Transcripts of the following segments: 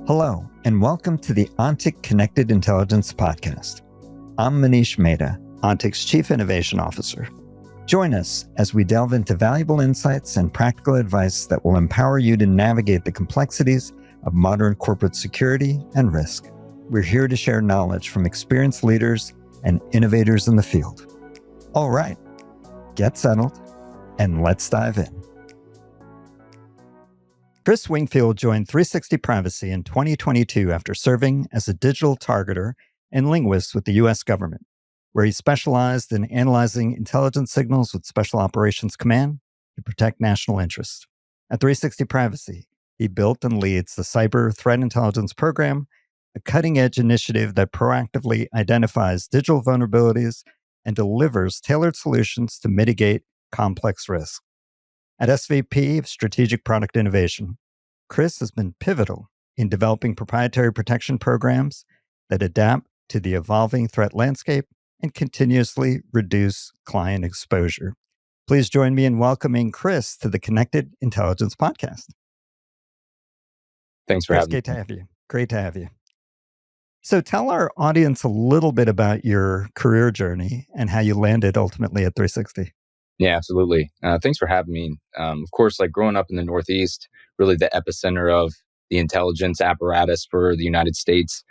Hello, and welcome to the ONTIC Connected Intelligence Podcast. I'm Manish Mehta, ONTIC's Chief Innovation Officer. Join us as we delve into valuable insights and practical advice that will empower you to navigate the complexities of modern corporate security and risk. We're here to share knowledge from experienced leaders and innovators in the field. All right, get settled, and let's dive in. Chris Wingfield joined 360 Privacy in 2022 after serving as a digital targeter and linguist with the U.S. government, where he specialized in analyzing intelligence signals with Special Operations Command to protect national interests. At 360 Privacy, he built and leads the Cyber Threat Intelligence Program, a cutting-edge initiative that proactively identifies digital vulnerabilities and delivers tailored solutions to mitigate complex risks. At SVP of Strategic Product Innovation, Chris has been pivotal in developing proprietary protection programs that adapt to the evolving threat landscape and continuously reduce client exposure. Please join me in welcoming Chris to the Connected Intelligence Podcast. Thanks for having me. Great to have you. Great to have you. So tell our audience a little bit about your career journey and how you landed ultimately at 360. Yeah, absolutely. Thanks for having me. Of course, like growing up in the Northeast, really the epicenter of the intelligence apparatus for the United States.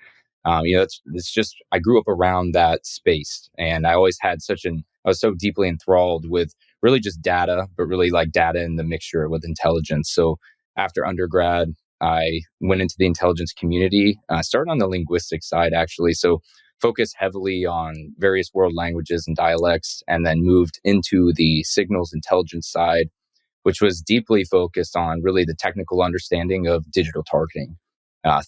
It's just, I grew up around that space, and I always had I was so deeply enthralled with really just data, but really like data in the mixture with intelligence. So after undergrad, I went into the intelligence community, started on the linguistic side, actually. So focused heavily on various world languages and dialects, and then moved into the signals intelligence side, which was deeply focused on really the technical understanding of digital targeting.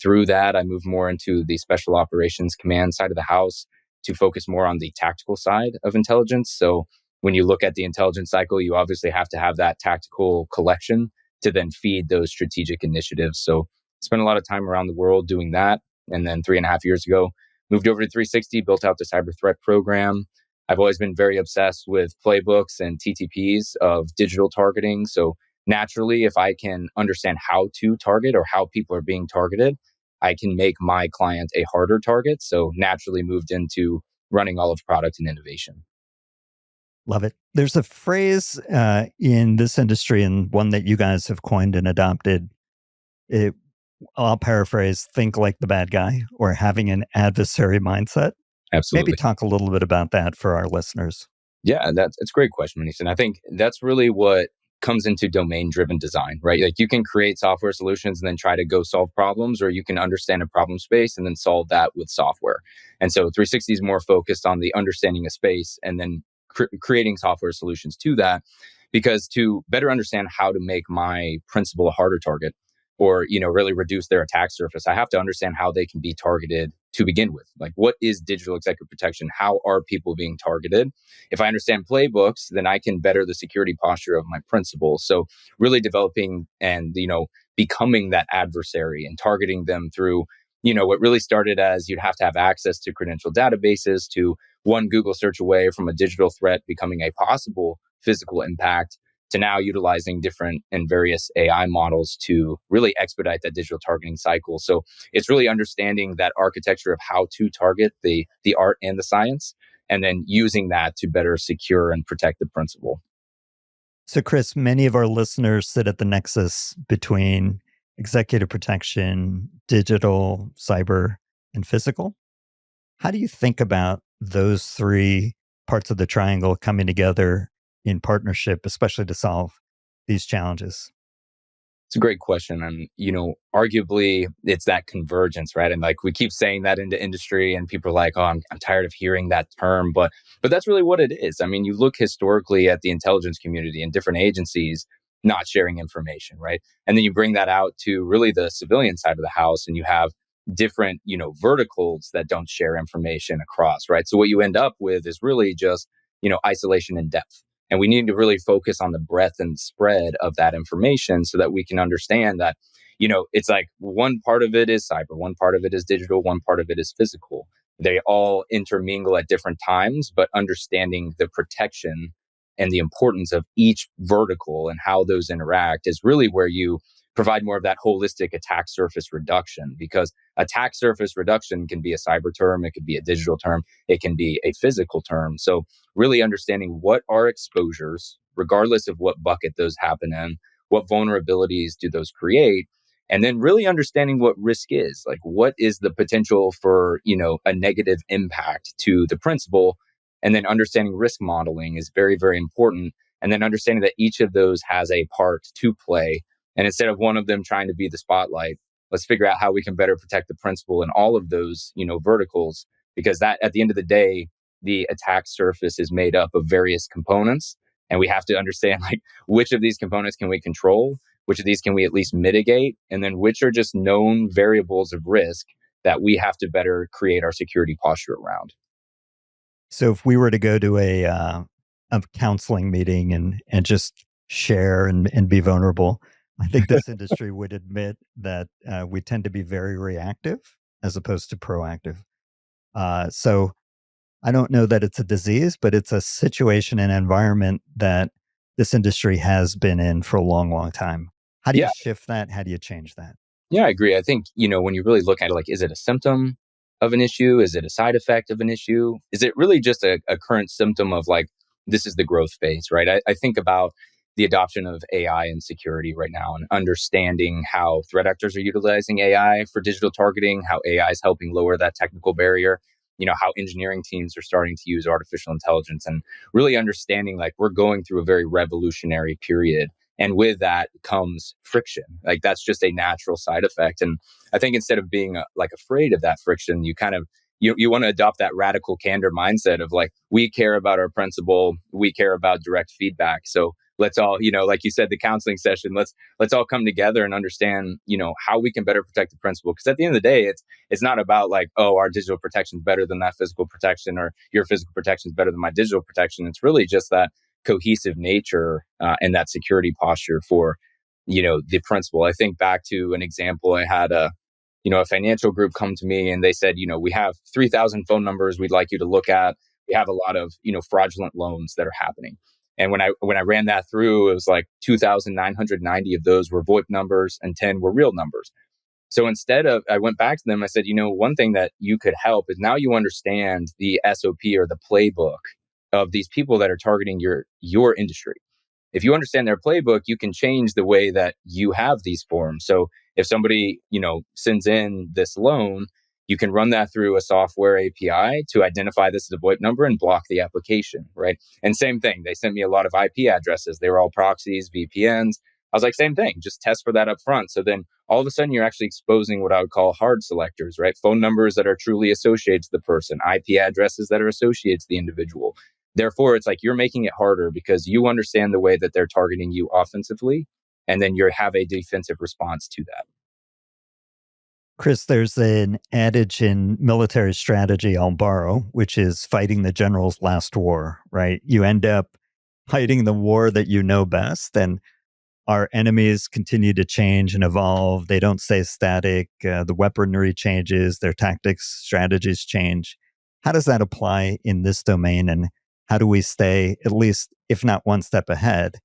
Through that, I moved more into the Special Operations Command side of the house to focus more on the tactical side of intelligence. So when you look at the intelligence cycle, you obviously have to have that tactical collection to then feed those strategic initiatives. So spent a lot of time around the world doing that. And then 3.5 years ago, moved over to 360, built out the cyber threat program. I've always been very obsessed with playbooks and TTPs of digital targeting. So naturally, if I can understand how to target or how people are being targeted, I can make my client a harder target. So naturally moved into running all of product and innovation. Love it. There's a phrase in this industry, and one that you guys have coined and adopted. I'll paraphrase, think like the bad guy, or having an adversary mindset. Absolutely. Maybe talk a little bit about that for our listeners. Yeah, it's a great question, Manish. And I think that's really what comes into domain-driven design, right? Like you can create software solutions and then try to go solve problems, or you can understand a problem space and then solve that with software. And so 360 is more focused on the understanding of space and then creating software solutions to that, because to better understand how to make my principal a harder target, or really reduce their attack surface, I have to understand how they can be targeted to begin with. Like, what is digital executive protection? How are people being targeted? If I understand playbooks, then I can better the security posture of my principal. So really developing and becoming that adversary and targeting them through what really started as you'd have to have access to credential databases, to one Google search away from a digital threat becoming a possible physical impact, to now utilizing different and various AI models to really expedite that digital targeting cycle. So it's really understanding that architecture of how to target the art and the science, and then using that to better secure and protect the principal. So Chris, many of our listeners sit at the nexus between executive protection, digital, cyber, and physical. How do you think about those three parts of the triangle coming together in partnership, especially to solve these challenges? It's a great question. And, arguably it's that convergence, right? And like we keep saying that into industry and people are like, oh, I'm tired of hearing that term. But that's really what it is. I mean, you look historically at the intelligence community and different agencies not sharing information, right? And then you bring that out to really the civilian side of the house, and you have different, verticals that don't share information across, right? So what you end up with is really just, isolation and depth. And we need to really focus on the breadth and spread of that information so that we can understand that, it's like one part of it is cyber, one part of it is digital, one part of it is physical. They all intermingle at different times, but understanding the protection and the importance of each vertical and how those interact is really where you provide more of that holistic attack surface reduction, because attack surface reduction can be a cyber term, it could be a digital term, it can be a physical term. So really understanding what are exposures, regardless of what bucket those happen in, what vulnerabilities do those create, and then really understanding what risk is. Like, what is the potential for, a negative impact to the principal? And then understanding risk modeling is very, very important. And then understanding that each of those has a part to play. And instead of one of them trying to be the spotlight, let's figure out how we can better protect the principal in all of those, verticals, because that, at the end of the day, the attack surface is made up of various components. And we have to understand, like, which of these components can we control, which of these can we at least mitigate, and then which are just known variables of risk that we have to better create our security posture around. So if we were to go to a counseling meeting and just share and be vulnerable, I think this industry would admit that we tend to be very reactive as opposed to proactive. So I don't know that it's a disease, but it's a situation and environment that this industry has been in for a long, long time. How do you Yeah. shift that? How do you change that? Yeah, I agree. I think, when you really look at it, like, is it a symptom of an issue? Is it a side effect of an issue? Is it really just a current symptom of, like, this is the growth phase, right? I think about the adoption of AI and security right now, and understanding how threat actors are utilizing AI for digital targeting, how AI is helping lower that technical barrier, how engineering teams are starting to use artificial intelligence, and really understanding, like, we're going through a very revolutionary period. And with that comes friction. Like, that's just a natural side effect. And I think instead of being like afraid of that friction, you kind of you want to adopt that radical candor mindset of, like, we care about our principal, we care about direct feedback. So let's all, like you said, the counseling session, let's all come together and understand, how we can better protect the principal. Because at the end of the day, it's not about, like, oh, our digital protection is better than that physical protection, or your physical protection is better than my digital protection. It's really just that cohesive nature and that security posture for, the principal. I think back to an example. I had a financial group come to me, and they said, we have 3,000 phone numbers we'd like you to look at. We have a lot of, fraudulent loans that are happening. And when I ran that through, it was like 2,990 of those were VoIP numbers and 10 were real numbers. So I went back to them. I said, one thing that you could help is, now you understand the SOP, or the playbook, of these people that are targeting your industry. If you understand their playbook, you can change the way that you have these forms. So if somebody, sends in this loan, you can run that through a software API to identify this as a VoIP number and block the application, right? And same thing, they sent me a lot of IP addresses. They were all proxies, VPNs. I was like, same thing, just test for that up front. So then all of a sudden, you're actually exposing what I would call hard selectors, right? Phone numbers that are truly associated to the person, IP addresses that are associated to the individual. Therefore, it's like you're making it harder because you understand the way that they're targeting you offensively, and then you have a defensive response to that. Chris, there's an adage in military strategy I'll borrow, which is fighting the general's last war, right? You end up fighting the war that you know best, and our enemies continue to change and evolve. They don't stay static. The weaponry changes, their tactics, strategies change. How does that apply in this domain? And how do we stay, at least, if not one step ahead,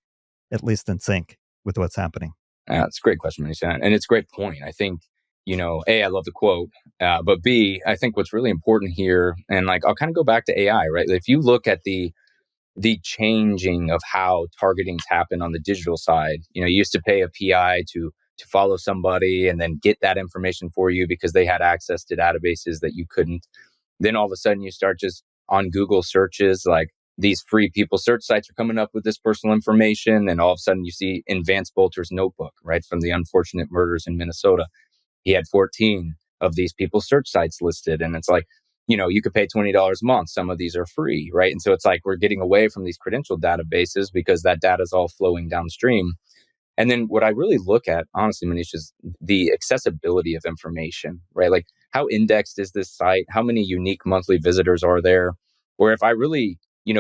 at least in sync with what's happening? It's a great question, Manish, and it's a great point. I think, A, I love the quote, but B, I think what's really important here, and, like, I'll kind of go back to AI, right? If you look at the changing of how targetings happen on the digital side. You used to pay a PI to follow somebody and then get that information for you because they had access to databases that you couldn't. Then all of a sudden, you start just on Google searches, like, these free people search sites are coming up with this personal information, and all of a sudden you see in Vance Bolter's notebook, right, from the unfortunate murders in Minnesota. He had 14 of these people search sites listed, and it's like, you could pay $20 a month. Some of these are free, right? And so it's like we're getting away from these credential databases because that data is all flowing downstream. And then what I really look at, honestly, Manish, is the accessibility of information, right? Like, how indexed is this site? How many unique monthly visitors are there? Or if I really,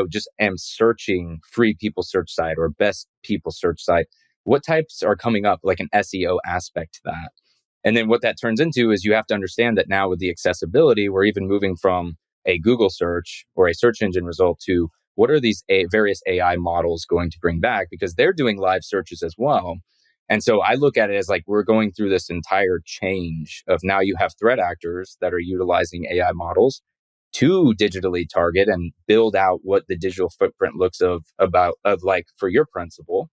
just am searching free people search site or best people search site, what types are coming up, like an SEO aspect to that? And then what that turns into is you have to understand that now with the accessibility, we're even moving from a Google search or a search engine result to what are these various AI models going to bring back, because they're doing live searches as well. And so I look at it as like we're going through this entire change of now you have threat actors that are utilizing AI models to digitally target and build out what the digital footprint looks of like for your principal.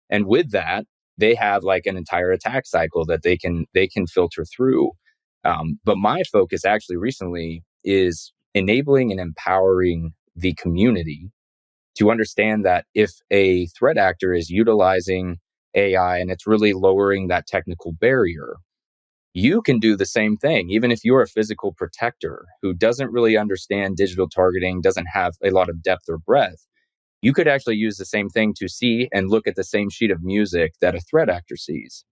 And with that, they have like an entire attack cycle that they can filter through. But my focus actually recently is enabling and empowering the community to understand that if a threat actor is utilizing AI and it's really lowering that technical barrier, you can do the same thing. Even if you're a physical protector who doesn't really understand digital targeting, doesn't have a lot of depth or breadth, you could actually use the same thing to see and look at the same sheet of music that a threat actor sees.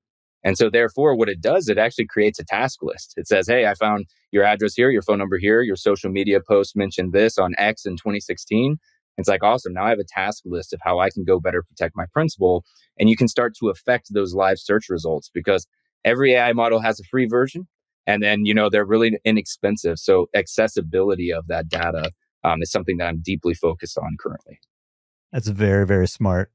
And so, therefore, what it does, it actually creates a task list. It says, hey, I found your address here, your phone number here, your social media post mentioned this on X in 2016. It's like, awesome. Now I have a task list of how I can go better protect my principal. And you can start to affect those live search results because every AI model has a free version. And then, they're really inexpensive. So, accessibility of that data is something that I'm deeply focused on currently. That's very, very smart.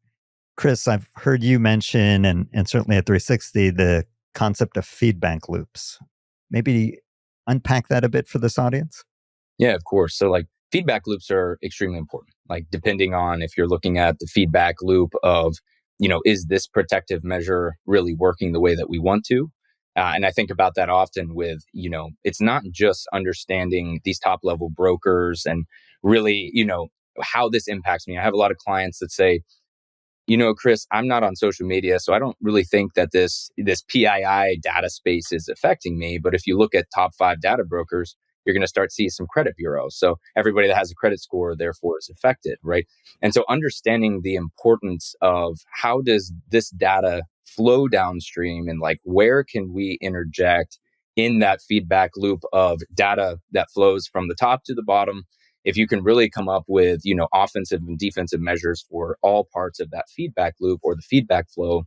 Chris, I've heard you mention, and certainly at 360, the concept of feedback loops. Maybe unpack that a bit for this audience? Yeah, of course. So like feedback loops are extremely important. Like depending on if you're looking at the feedback loop of, is this protective measure really working the way that we want to? And I think about that often with, it's not just understanding these top level brokers and really, how this impacts me. I have a lot of clients that say, Chris, I'm not on social media, so I don't really think that this PII data space is affecting me. But if you look at top 5 data brokers, you're going to start seeing some credit bureaus. So everybody that has a credit score, therefore, is affected, right? And so understanding the importance of how does this data flow downstream and like where can we interject in that feedback loop of data that flows from the top to the bottom, if you can really come up with, offensive and defensive measures for all parts of that feedback loop or the feedback flow,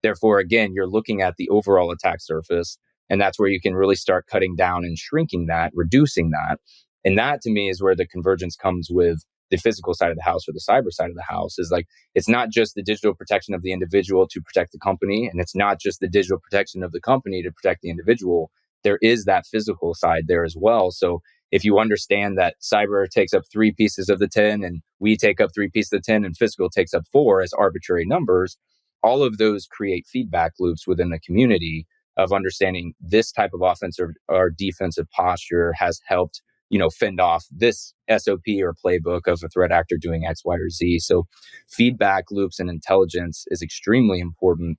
therefore, again, you're looking at the overall attack surface. And that's where you can really start cutting down and shrinking that, reducing that. And that to me is where the convergence comes with the physical side of the house or the cyber side of the house is like, it's not just the digital protection of the individual to protect the company. And it's not just the digital protection of the company to protect the individual. There is that physical side there as well. So if you understand that cyber takes up 3 pieces of the 10 and we take up 3 pieces of the 10 and physical takes up 4 as arbitrary numbers, all of those create feedback loops within the community of understanding this type of offensive or defensive posture has helped, fend off this SOP or playbook of a threat actor doing X, Y, or Z. So feedback loops and intelligence is extremely important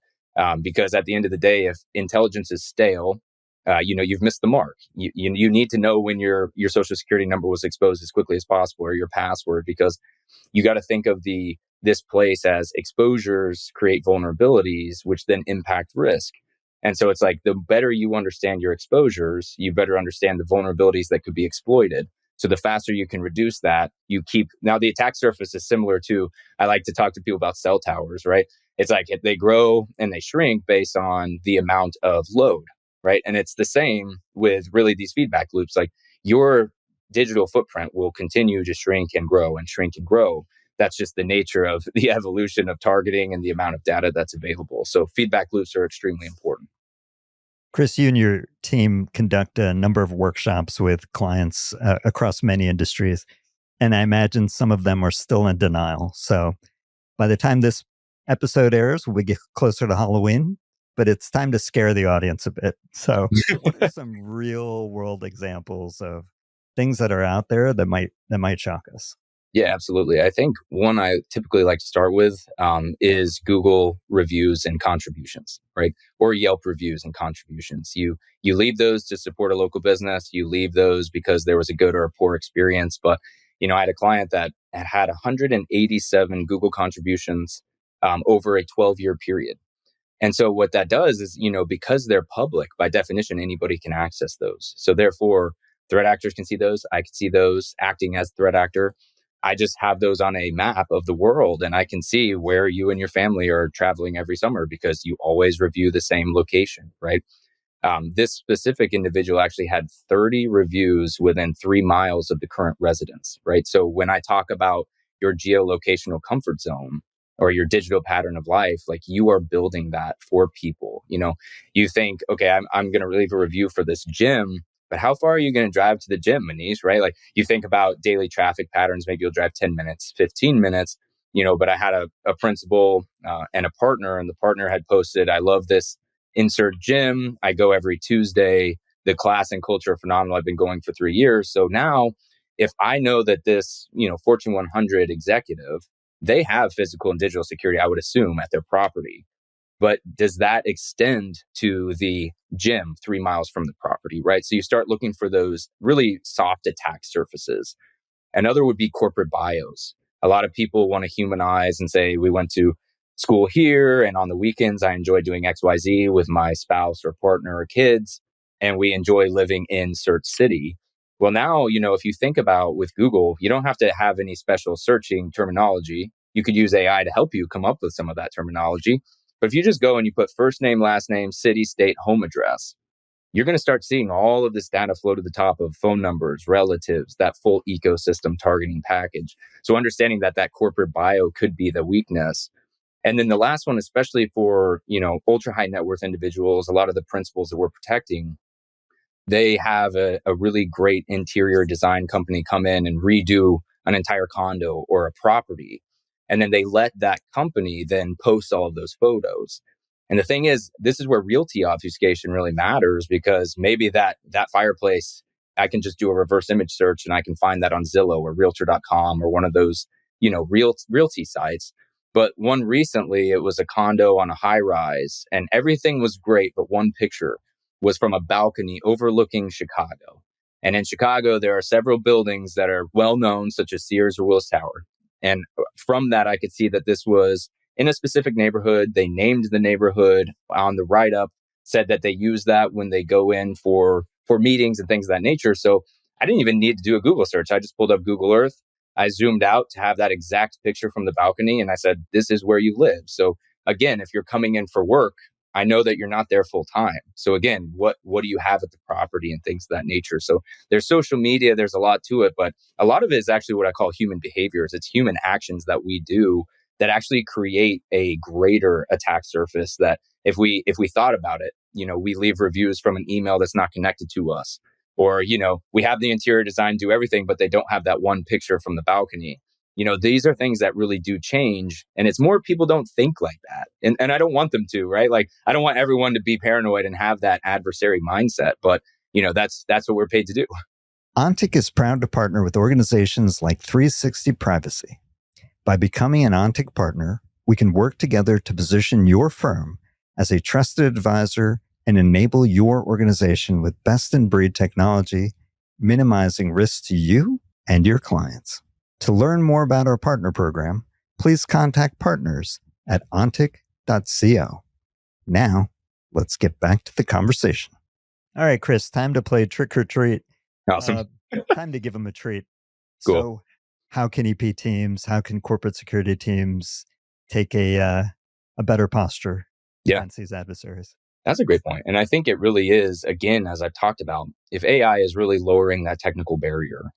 because at the end of the day, if intelligence is stale, you've missed the mark. You need to know when your social security number was exposed as quickly as possible or your password, because you got to think of this place as exposures create vulnerabilities, which then impact risk. And so it's like the better you understand your exposures, you better understand the vulnerabilities that could be exploited. So the faster you can reduce that, now the attack surface is similar to, I like to talk to people about cell towers, right? It's like they grow and they shrink based on the amount of load, right? And it's the same with really these feedback loops. Like your digital footprint will continue to shrink and grow and shrink and grow. That's just the nature of the evolution of targeting and the amount of data that's available. So feedback loops are extremely important. Chris, you and your team conduct a number of workshops with clients across many industries, and I imagine some of them are still in denial. So by the time this episode airs, we get closer to Halloween, but it's time to scare the audience a bit. So what are some real world examples of things that are out there that might shock us? Yeah, absolutely. I think one I typically like to start with is Google reviews and contributions, right? Or Yelp reviews and contributions. You leave those to support a local business. You leave those because there was a good or a poor experience. But I had a client that had 187 Google contributions over a 12-year period. And so what that does is, because they're public, by definition, anybody can access those. So therefore, threat actors can see those. I can see those acting as threat actor. I just have those on a map of the world and I can see where you and your family are traveling every summer because you always review the same location, right? This specific individual actually had 30 reviews within 3 miles of the current residence, right? So when I talk about your geolocational comfort zone, or your digital pattern of life, like you are building that for people. You think, okay, I'm going to leave a review for this gym, but how far are you going to drive to the gym, Manish, right? Like you think about daily traffic patterns, maybe you'll drive 10 minutes, 15 minutes, but I had a principal and a partner, and the partner had posted, I love this insert gym. I go every Tuesday. The class and culture are phenomenal. I've been going for 3 years. So now if I know that this, Fortune 100 executive, they have physical and digital security, I would assume, at their property. But does that extend to the gym 3 miles from the property, right? So you start looking for those really soft attack surfaces. Another would be corporate bios. A lot of people want to humanize and say, we went to school here, and on the weekends, I enjoy doing XYZ with my spouse or partner or kids, and we enjoy living in search city. Well, now, if you think about with Google, you don't have to have any special searching terminology. You could use AI to help you come up with some of that terminology. But if you just go and you put first name, last name, city, state, home address, you're going to start seeing all of this data flow to the top of phone numbers, relatives, that full ecosystem targeting package. So understanding that corporate bio could be the weakness. And then the last one, especially for, ultra high net worth individuals, a lot of the principles that we're protecting, they have a really great interior design company come in and redo an entire condo or a property. And then they let that company then post all of those photos. And the thing is, this is where realty obfuscation really matters, because maybe that fireplace, I can just do a reverse image search and I can find that on Zillow or realtor.com or one of those, realty sites. But one recently, it was a condo on a high rise and everything was great, but one picture was from a balcony overlooking Chicago. And in Chicago, there are several buildings that are well known, such as Sears or Willis Tower. And from that, I could see that this was in a specific neighborhood. They named the neighborhood on the write up, said that they use that when they go in for meetings and things of that nature. So I didn't even need to do a Google search. I just pulled up Google Earth. I zoomed out to have that exact picture from the balcony. And I said, this is where you live. So again, if you're coming in for work, I know that you're not there full time. So again, what do you have at the property and things of that nature? So there's social media, there's a lot to it, but a lot of it is actually what I call human behaviors. It's human actions that we do that actually create a greater attack surface. That if we thought about it, we leave reviews from an email that's not connected to us, or we have the interior design do everything, but they don't have that one picture from the balcony. These are things that really do change. And it's more people don't think like that. And I don't want them to, right? Like, I don't want everyone to be paranoid and have that adversary mindset. But, that's what we're paid to do. Ontic is proud to partner with organizations like 360 Privacy. By becoming an Ontic partner, we can work together to position your firm as a trusted advisor and enable your organization with best-in-breed technology, minimizing risks to you and your clients. To learn more about our partner program, please contact partners at ontic.co. Now, let's get back to the conversation. All right, Chris, time to play trick or treat. Awesome. Time to give them a treat. Cool. So, how can EP teams, how can corporate security teams take a better posture against these adversaries? That's a great point. And I think it really is, again, as I've talked about, if AI is really lowering that technical barrier,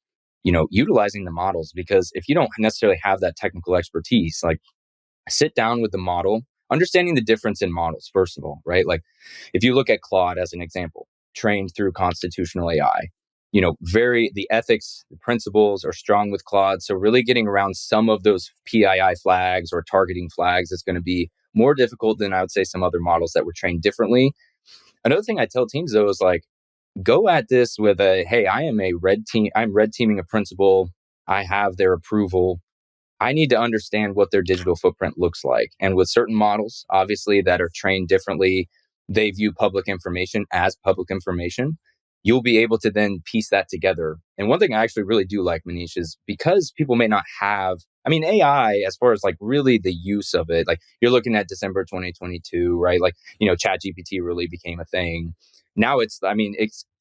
utilizing the models, because if you don't necessarily have that technical expertise, like sit down with the model, understanding the difference in models, first of all, right? Like if you look at Claude as an example, trained through constitutional AI, the ethics, the principles are strong with Claude. So really getting around some of those PII flags or targeting flags is going to be more difficult than I would say some other models that were trained differently. Another thing I tell teams though is like, go at this with hey, I'm red teaming a principal. I have their approval. I need to understand what their digital footprint looks like. And with certain models, obviously, that are trained differently, they view public information as public information. You'll be able to then piece that together. And one thing I actually really do like, Manish, is because people may not have, AI, as far as like really the use of it, like you're looking at December 2022, right? Like, ChatGPT really became a thing. Now it's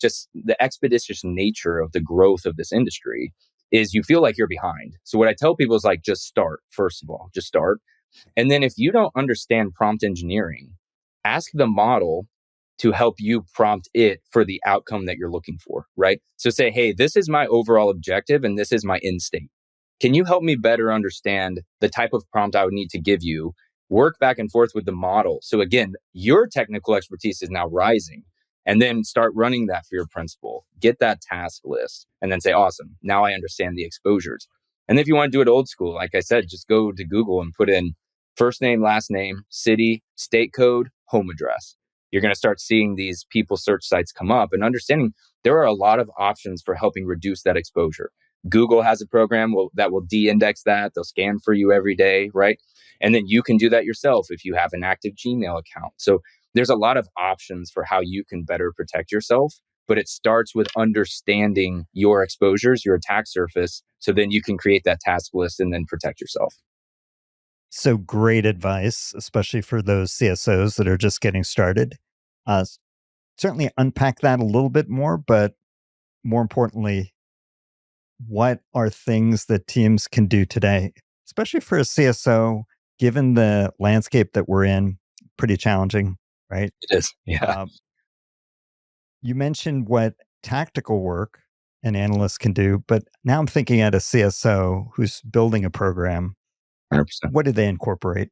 just the expeditious nature of the growth of this industry is you feel like you're behind. So what I tell people is like, just start, first of all, just start. And then if you don't understand prompt engineering, ask the model to help you prompt it for the outcome that you're looking for, right? So say, hey, this is my overall objective and this is my end state. Can you help me better understand the type of prompt I would need to give you? Work back and forth with the model. So again, your technical expertise is now rising. And then start running that for your principal. Get that task list and then say, awesome, now I understand the exposures. And if you want to do it old school, like I said, just go to Google and put in first name, last name, city, state code, home address. You're going to start seeing these people search sites come up and understanding there are a lot of options for helping reduce that exposure. Google has a program that will de-index that. They'll scan for you every day, right? And then you can do that yourself if you have an active Gmail account. So there's a lot of options for how you can better protect yourself, but it starts with understanding your exposures, your attack surface, so then you can create that task list and then protect yourself. So great advice, especially for those CSOs that are just getting started. Uh, Certainly unpack that a little bit more, but more importantly, what are things that teams can do today, especially for a CSO, given the landscape that we're in, pretty challenging, right? It is. Yeah. You mentioned what tactical work an analyst can do, but now I'm thinking at a CSO who's building a program. 100%. What do they incorporate?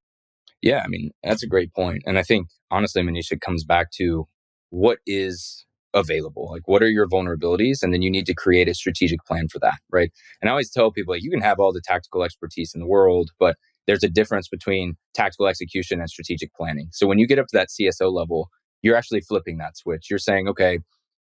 Yeah, I mean, that's a great point. And I think, honestly, Manish, it comes back to what is available. Like, what are your vulnerabilities? And then you need to create a strategic plan for that, right? And I always tell people, like, you can have all the tactical expertise in the world, but there's a difference between tactical execution and strategic planning. So when you get up to that CSO level, you're actually flipping that switch. You're saying, okay,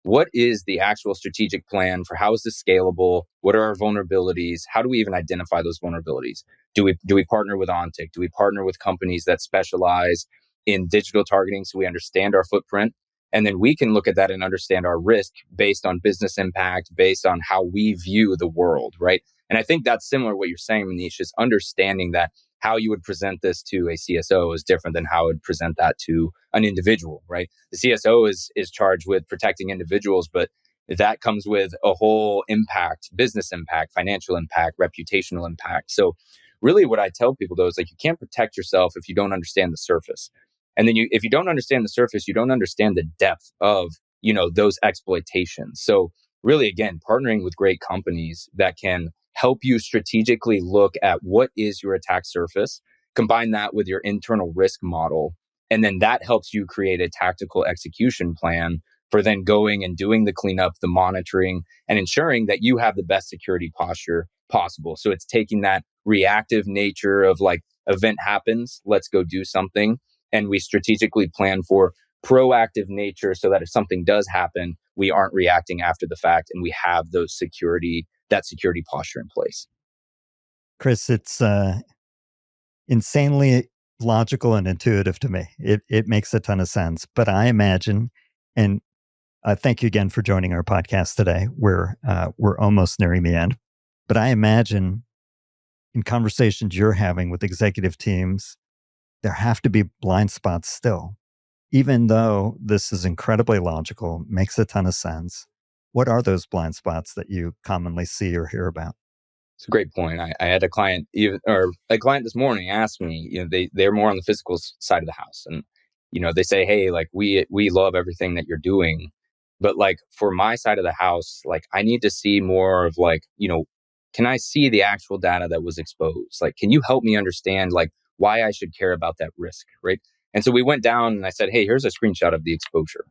what is the actual strategic plan for how is this scalable? What are our vulnerabilities? How do we even identify those vulnerabilities? Do we partner with Ontic? Do we partner with companies that specialize in digital targeting so we understand our footprint? And then we can look at that and understand our risk based on business impact, based on how we view the world, right? And I think that's similar to what you're saying, Manish, is understanding that how you would present this to a CSO is different than how I would present that to an individual, right? The CSO is charged with protecting individuals, but that comes with a whole impact, business impact, financial impact, reputational impact. So really what I tell people though is like you can't protect yourself if you don't understand the surface. And then if you don't understand the surface, you don't understand the depth of, those exploitations. So really again, partnering with great companies that can help you strategically look at what is your attack surface, combine that with your internal risk model, and then that helps you create a tactical execution plan for then going and doing the cleanup, the monitoring, and ensuring that you have the best security posture possible. So it's taking that reactive nature of like event happens, let's go do something. And we strategically plan for proactive nature so that if something does happen, we aren't reacting after the fact and we have that security posture in place. Chris, it's insanely logical and intuitive to me. It makes a ton of sense. But I imagine, and thank you again for joining our podcast today. We're almost nearing the end, but I imagine in conversations you're having with executive teams, there have to be blind spots still, even though this is incredibly logical, makes a ton of sense. What are those blind spots that you commonly see or hear about? It's a great point. I had a client this morning ask me, they're more on the physical side of the house. And, they say, hey, like we love everything that you're doing. But like for my side of the house, like I need to see more of like, can I see the actual data that was exposed? Like, can you help me understand like why I should care about that risk? Right. And so we went down and I said, hey, here's a screenshot of the exposure.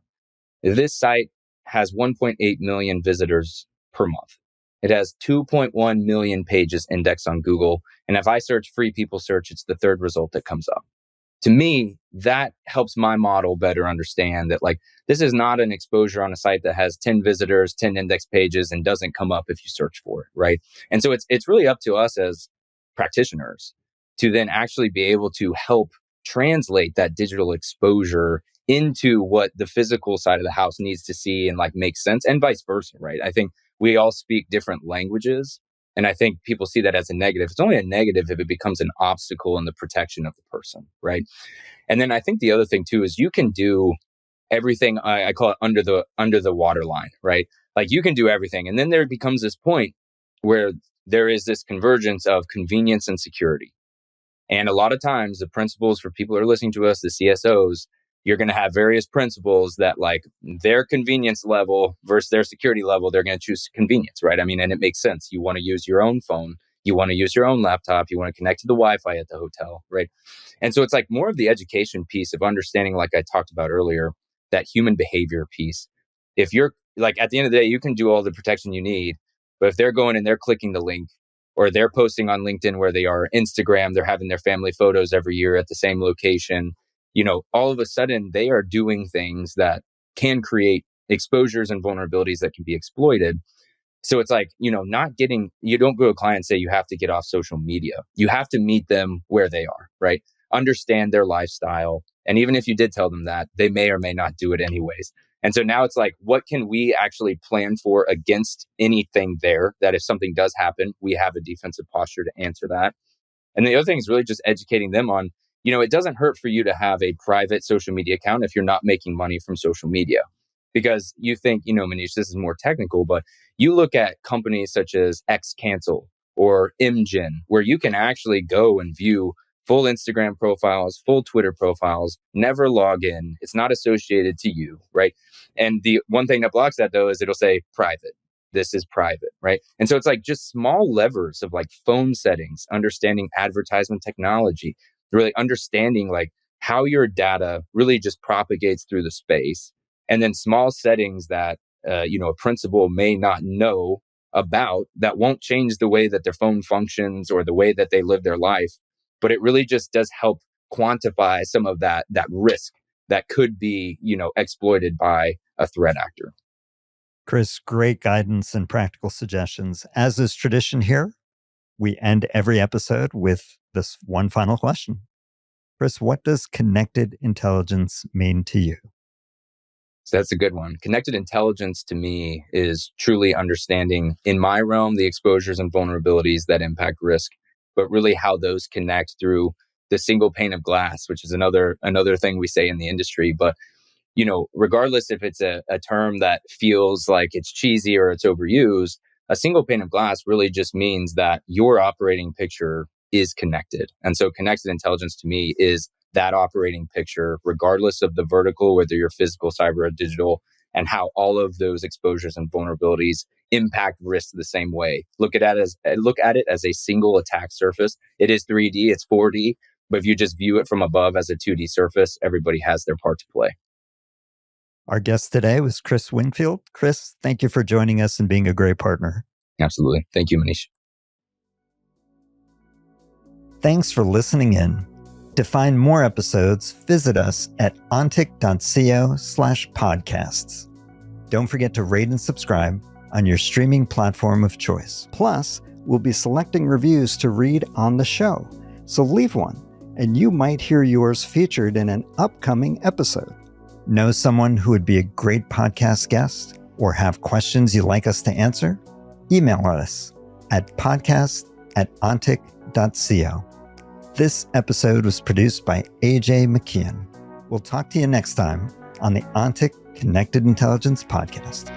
This site has 1.8 million visitors per month. It has 2.1 million pages indexed on Google. And if I search free people search, it's the third result that comes up. To me, that helps my model better understand that like this is not an exposure on a site that has 10 visitors, 10 index pages and doesn't come up if you search for it, right? And so it's really up to us as practitioners to then actually be able to help translate that digital exposure into what the physical side of the house needs to see and like make sense and vice versa, right? I think we all speak different languages. And I think people see that as a negative. It's only a negative if it becomes an obstacle in the protection of the person, right? And then I think the other thing too is you can do everything. I call it under the water line, right? Like you can do everything, and then there becomes this point where there is this convergence of convenience and security. And a lot of times, the principles for people who are listening to us, the CSOs, you're going to have various principles that like their convenience level versus their security level, they're going to choose convenience, right? I mean, and it makes sense. You want to use your own phone. You want to use your own laptop. You want to connect to the Wi-Fi at the hotel, right? And so it's like more of the education piece of understanding, like I talked about earlier, that human behavior piece. If you're like, at the end of the day, you can do all the protection you need, but if they're going and they're clicking the link, or they're posting on LinkedIn where they are, Instagram, they're having their family photos every year at the same location, all of a sudden they are doing things that can create exposures and vulnerabilities that can be exploited. So it's like, you don't go to a client and say you have to get off social media. You have to meet them where they are, right? Understand their lifestyle. And even if you did tell them that, they may or may not do it anyways. And so now it's like, what can we actually plan for against anything there, that if something does happen, we have a defensive posture to answer that. And the other thing is really just educating them on, it doesn't hurt for you to have a private social media account if you're not making money from social media. Because you think, Manish, this is more technical, but you look at companies such as X Cancel or Imgen, where you can actually go and view full Instagram profiles, full Twitter profiles, never log in. It's not associated to you, right? And the one thing that blocks that, though, is it'll say private. This is private, right? And so it's like just small levers of like phone settings, understanding advertisement technology, really understanding like how your data really just propagates through the space. And then small settings that, a principal may not know about, that won't change the way that their phone functions or the way that they live their life. But it really just does help quantify some of that risk that could be, exploited by a threat actor. Chris, great guidance and practical suggestions. As is tradition here, we end every episode with this one final question. Chris, what does connected intelligence mean to you? So that's a good one. Connected intelligence to me is truly understanding, in my realm, the exposures and vulnerabilities that impact risk, but really how those connect through the single pane of glass, which is another thing we say in the industry. But regardless if it's a term that feels like it's cheesy or it's overused, a single pane of glass really just means that your operating picture is connected. And so connected intelligence to me is that operating picture, regardless of the vertical, whether you're physical, cyber, or digital, and how all of those exposures and vulnerabilities impact risk the same way. Look at it as a single attack surface. It is 3D, it's 4D, but if you just view it from above as a 2D surface, everybody has their part to play. Our guest today was Chris Wingfield. Chris, thank you for joining us and being a great partner. Absolutely. Thank you, Manish. Thanks for listening in. To find more episodes, visit us at ontic.co/podcasts. Don't forget to rate and subscribe on your streaming platform of choice. Plus, we'll be selecting reviews to read on the show. So leave one, and you might hear yours featured in an upcoming episode. Know someone who would be a great podcast guest or have questions you'd like us to answer? Email us at podcast@ontic.co. This episode was produced by AJ McKeon. We'll talk to you next time on the Ontic Connected Intelligence Podcast.